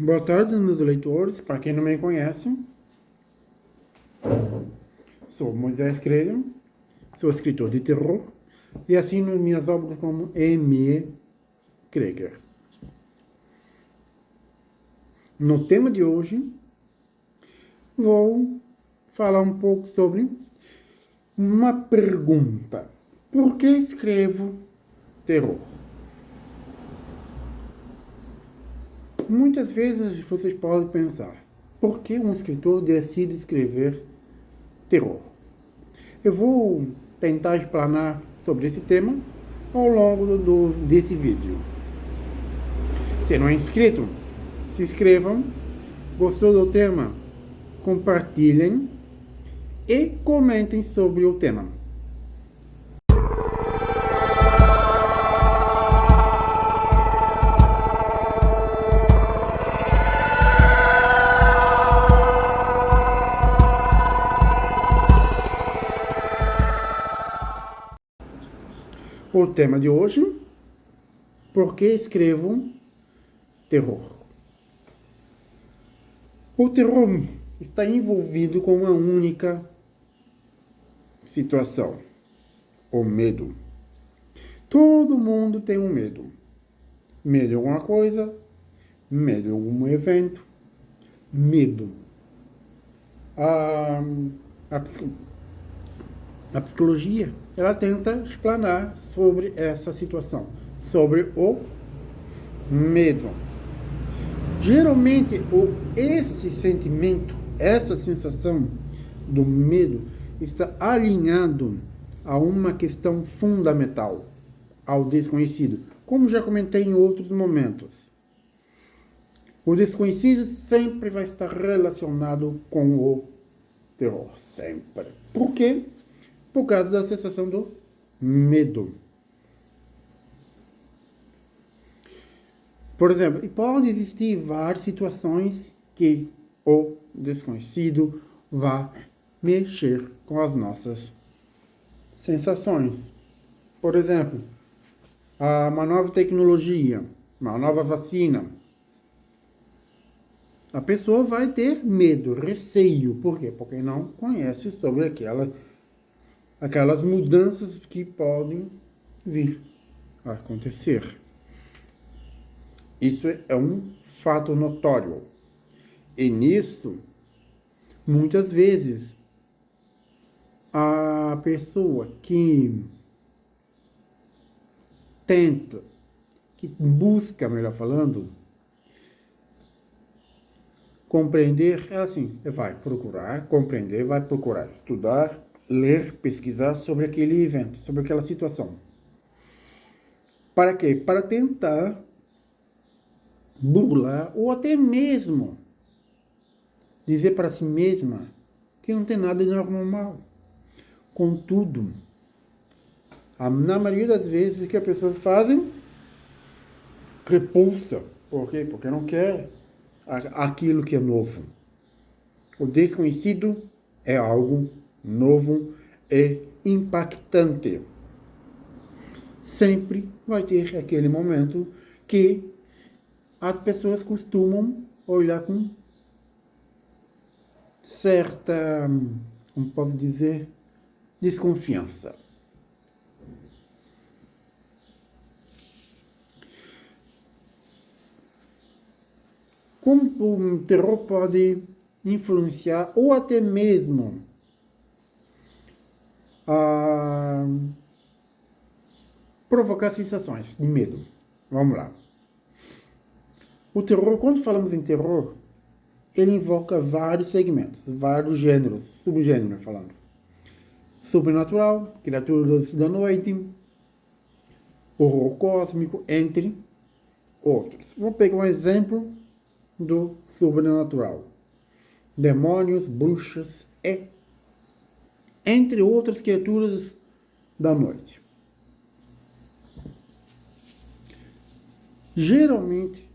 Boa tarde, meus leitores. Para quem não me conhece, sou Moisés Creio, sou escritor de terror e assino minhas obras como M. Krieger. No tema de hoje, vou falar um pouco sobre uma pergunta. Por que escrevo terror? Muitas vezes vocês podem pensar, por que um escritor decide escrever terror? Eu vou tentar explanar sobre esse tema ao longo desse vídeo. Se não é inscrito, se inscrevam. Gostou do tema? Compartilhem e comentem sobre o tema. O tema de hoje: por que escrevo terror? O terror está envolvido com uma única situação: o medo. Todo mundo tem um medo. Medo de alguma coisa, medo de algum evento, medo. A, a, a psicologia, ela tenta explanar sobre essa situação, sobre o medo. Geralmente, esse sentimento, essa sensação do medo está alinhado a uma questão fundamental, ao desconhecido, como já comentei em outros momentos. O desconhecido sempre vai estar relacionado com o terror, sempre. Por quê? Por causa da sensação do medo. Por exemplo, pode existir várias situações que o desconhecido vai mexer com as nossas sensações. Por exemplo, uma nova tecnologia, uma nova vacina. A pessoa vai ter medo, receio. Por quê? Porque não conhece sobre aquelas mudanças que podem vir a acontecer. Isso é um fato notório. E nisso, muitas vezes, a pessoa que tenta, que busca, melhor falando, compreender, ela assim, vai procurar compreender, vai procurar estudar, ler, pesquisar sobre aquele evento, sobre aquela situação. Para quê? Para tentar burlar ou até mesmo dizer para si mesma que não tem nada de normal. Contudo, na maioria das vezes que as pessoas fazem, repulsa. Por quê? Porque não quer aquilo que é novo. O desconhecido é algo novo e impactante. Sempre vai ter aquele momento que as pessoas costumam olhar com certa, como posso dizer, desconfiança. Como o terror pode influenciar ou até mesmo provocar sensações de medo? Vamos lá. O terror, quando falamos em terror, ele invoca vários segmentos, vários gêneros, subgêneros falando. Sobrenatural, criaturas da noite, horror cósmico, entre outros. Vou pegar um exemplo do sobrenatural. Demônios, bruxas e entre outras criaturas da noite. Geralmente,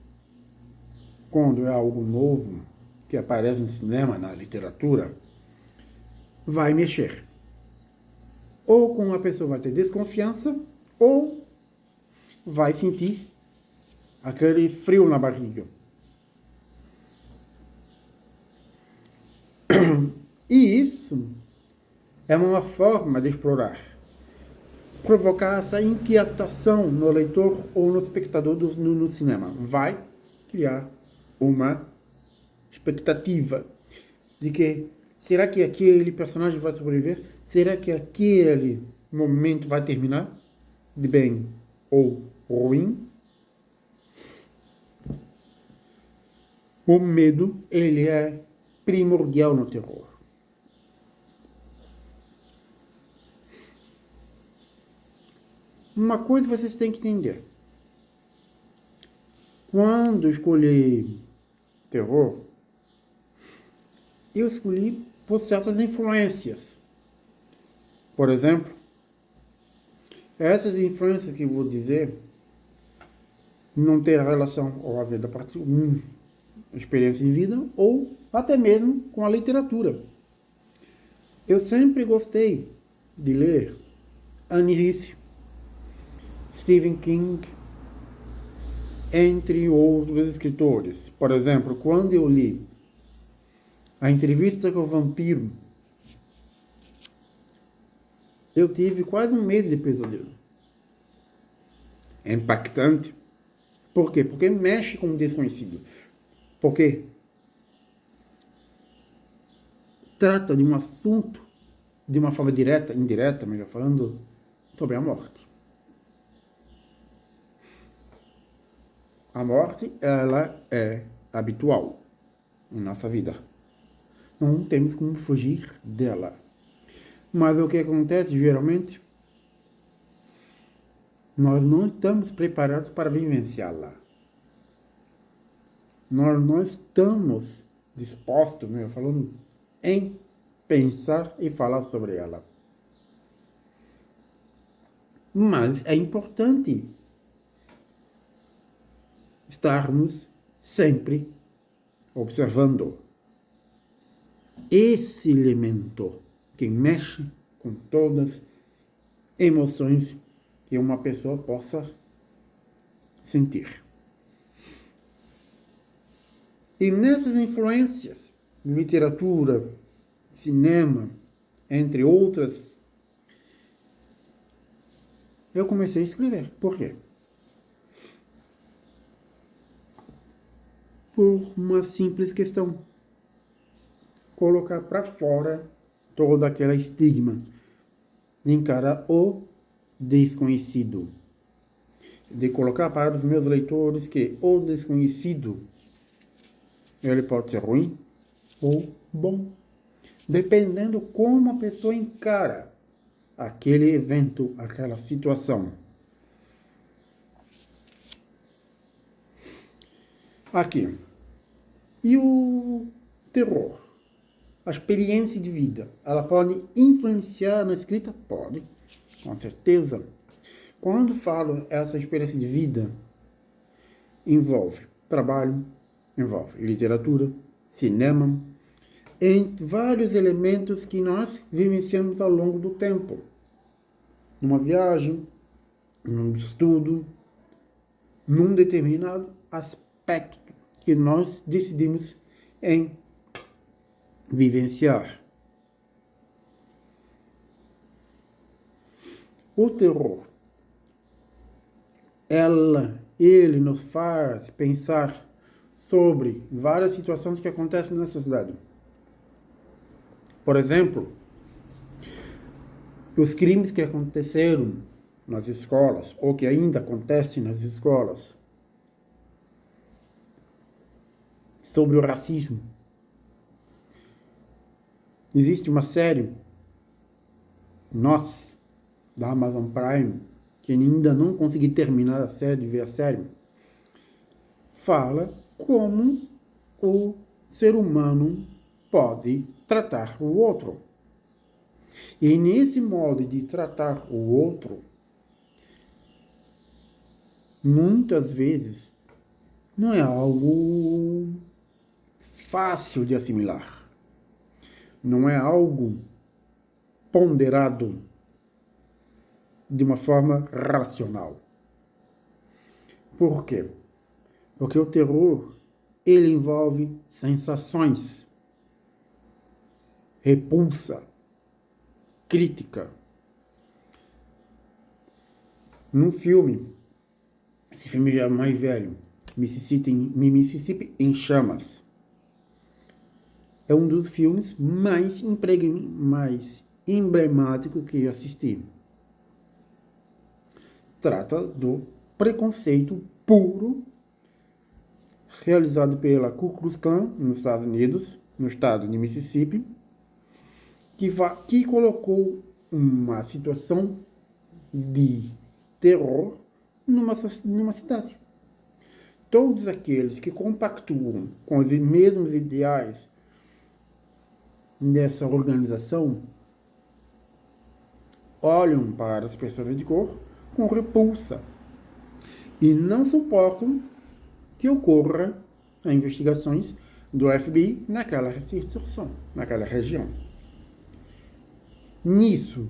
quando é algo novo que aparece no cinema, na literatura, vai mexer. Ou com a pessoa vai ter desconfiança, ou vai sentir aquele frio na barriga. E isso é uma forma de explorar, provocar essa inquietação no leitor ou no espectador no cinema. Vai criar uma expectativa de que será que aquele personagem vai sobreviver? Será que aquele momento vai terminar de bem ou ruim? O medo, ele é primordial no terror. Uma coisa vocês têm que entender. Quando eu escolhi terror, eu escolhi por certas influências. Por exemplo, essas influências que eu vou dizer não tem relação ou a ver da parte experiência de vida ou até mesmo com a literatura. Eu sempre gostei de ler Anne Rice, Stephen King, entre outros escritores. Por exemplo, quando eu li A Entrevista com o Vampiro, eu tive quase um mês de pesadelo. É impactante. Por quê? Porque mexe com o desconhecido. Porque trata de um assunto de uma forma direta, indireta, melhor falando, sobre a morte. A morte, ela é habitual em nossa vida. Não temos como fugir dela. Mas o que acontece, geralmente, nós não estamos preparados para vivenciá-la. Nós não estamos dispostos, melhor falando, em pensar e falar sobre ela. Mas é importante estarmos sempre observando esse elemento que mexe com todas as emoções que uma pessoa possa sentir. E nessas influências, literatura, cinema, entre outras, eu comecei a escrever. Por quê? Por uma simples questão. Colocar para fora todo aquele estigma de encarar o desconhecido. De colocar para os meus leitores que o desconhecido ele pode ser ruim ou bom, dependendo como a pessoa encara aquele evento, aquela situação. Aqui. E o terror? A experiência de vida, ela pode influenciar na escrita? Pode, com certeza. Quando falo essa experiência de vida, envolve trabalho, envolve literatura, cinema, entre vários elementos que nós vivenciamos ao longo do tempo. Numa viagem, num estudo, num determinado aspecto que nós decidimos em vivenciar. O terror, ele nos faz pensar sobre várias situações que acontecem na sociedade. Por exemplo, os crimes que aconteceram nas escolas, ou que ainda acontecem nas escolas, sobre o racismo. Existe uma série, Nós, da Amazon Prime, que ainda não consegui terminar a série, de ver a série, fala como o ser humano pode tratar o outro. E nesse modo de tratar o outro, muitas vezes, não é algo fácil de assimilar. Não é algo ponderado de uma forma racional. Por quê? Porque o terror, ele envolve sensações. repulsa, crítica. Num filme, esse filme já é mais velho, Mississippi em Chamas. É um dos filmes mais emblemáticos que eu assisti. Trata do preconceito puro realizado pela Ku Klux Klan nos Estados Unidos, no estado de Mississippi, que colocou uma situação de terror numa cidade. Todos aqueles que compactuam com os mesmos ideais dessa organização olham para as pessoas de cor com repulsa e não suportam que ocorra as investigações do FBI naquela situação, naquela região. Nisso,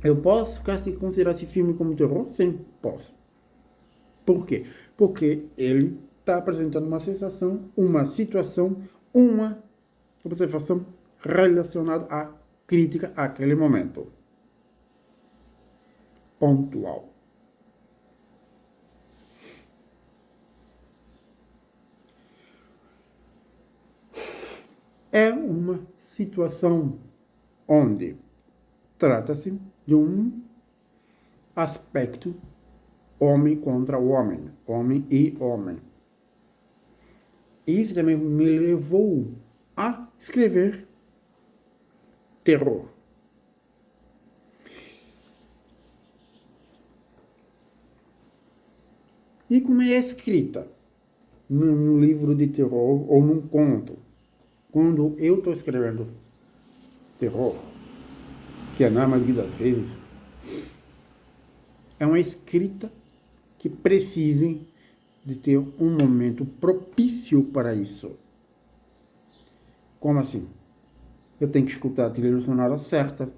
eu posso considerar esse filme como terror? Sim, posso. Por quê? Porque ele está apresentando uma situação, uma observação relacionada à crítica àquele momento. Pontual. É uma situação onde trata-se de um aspecto homem contra homem e homem. Isso também me levou a escrever terror. E como é escrita num livro de terror ou num conto, quando eu estou escrevendo terror, que é na maioria das vezes, é uma escrita que precisa de ter um momento propício para isso. Como assim? Eu tenho que escutar a trilha sonora certa,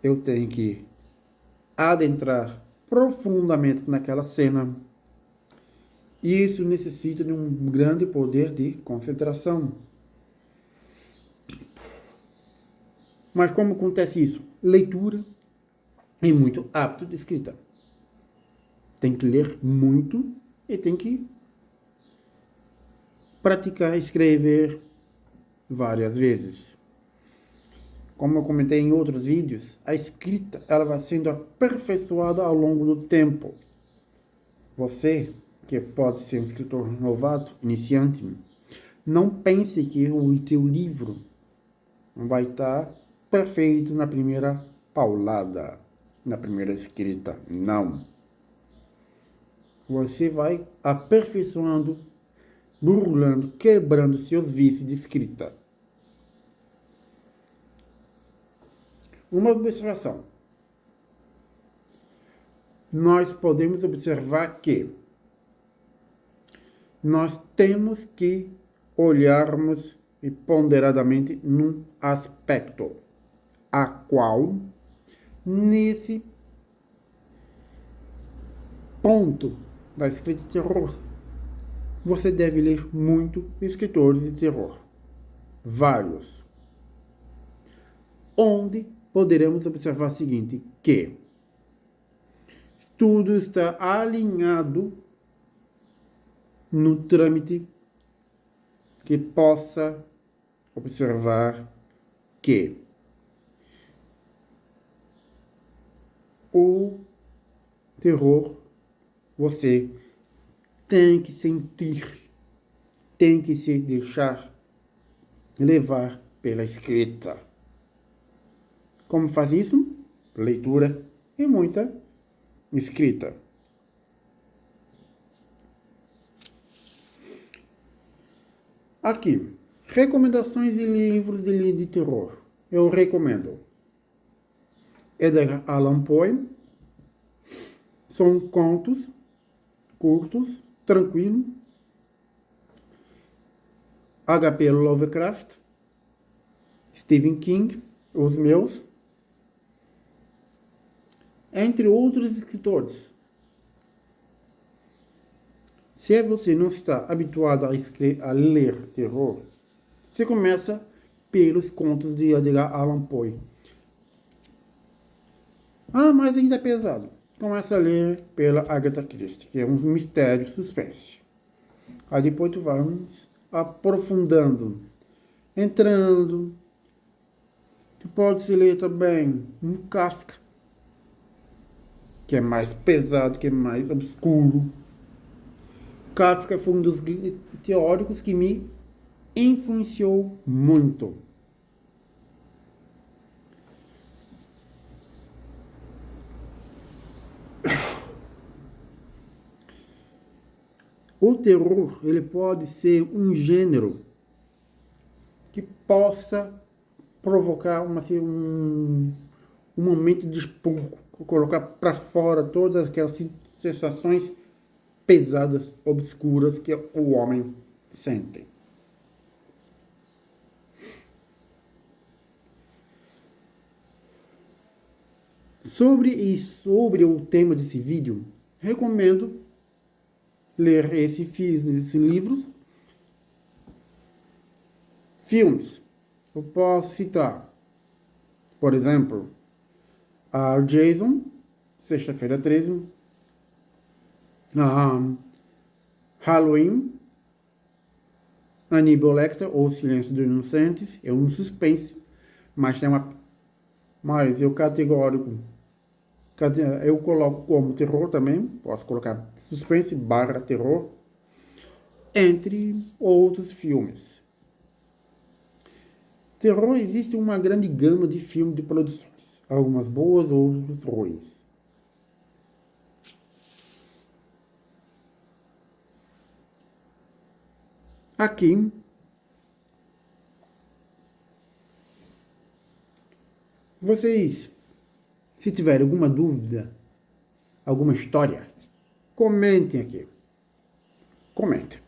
eu tenho que adentrar profundamente naquela cena. Isso necessita de um grande poder de concentração. Mas como acontece isso? Leitura e muito hábito de escrita. Tem que ler muito e tem que praticar, escrever várias vezes. Como eu comentei em outros vídeos, a escrita ela vai sendo aperfeiçoada ao longo do tempo. Você, que pode ser um escritor novato, iniciante, não pense que o teu livro vai estar perfeito na primeira paulada, na primeira escrita. Não. Você vai aperfeiçoando, burlando, quebrando seus vícios de escrita. Uma observação. Nós podemos observar que nós temos que olharmos e ponderadamente num aspecto, a qual, nesse ponto da escrita de terror, você deve ler muito escritores de terror. Vários. Onde poderemos observar o seguinte, que tudo está alinhado no trâmite que possa observar que o terror você tem que sentir, tem que se deixar levar pela escrita. Como faz isso? Leitura e muita escrita. Aqui, recomendações de livros de terror. Eu recomendo Edgar Allan Poe. São contos curtos, tranquilos. H.P. Lovecraft, Stephen King, os meus, entre outros escritores. Se você não está habituado a ler terror, você começa pelos contos de Edgar Allan Poe. Ah, mas ainda é pesado. Começa a ler pela Agatha Christie, que é um mistério, suspense. Aí depois tu vai aprofundando, entrando. Tu pode se ler também um Kafka, que é mais pesado, que é mais obscuro. Kafka foi um dos teóricos que me influenciou muito. O terror, ele pode ser um gênero que possa provocar um momento de expurgo, colocar para fora todas aquelas sensações pesadas, obscuras que o homem sente. Sobre o tema desse vídeo, recomendo ler esses livros. Filmes, eu posso citar, por exemplo, a Jason, Sexta-feira 13, Halloween, Hannibal Lecter, ou Silêncio dos Inocentes, é um suspense, mas eu categórico, eu coloco como terror também, posso colocar suspense barra terror, entre outros filmes. Terror, existe uma grande gama de filmes de produções, algumas boas, outras ruins. Aqui, vocês, se tiverem alguma dúvida, alguma história, comentem aqui. Comentem.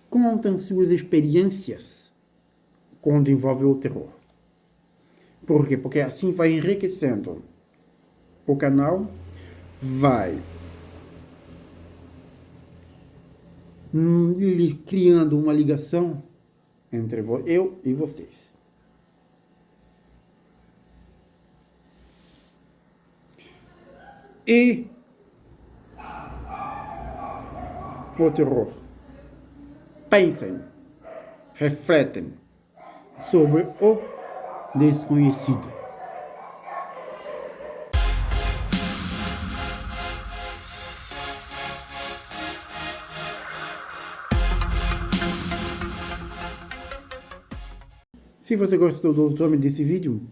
Contem suas experiências quando envolve o terror. Por quê? Porque assim vai enriquecendo o canal, vai criando uma ligação entre eu e vocês. E o terror. Pensem, refletem sobre o desconhecido. Se você gostou do tema desse vídeo,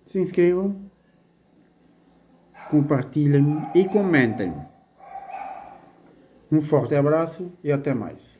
se inscrevam, compartilhem e comentem. Um forte abraço e até mais.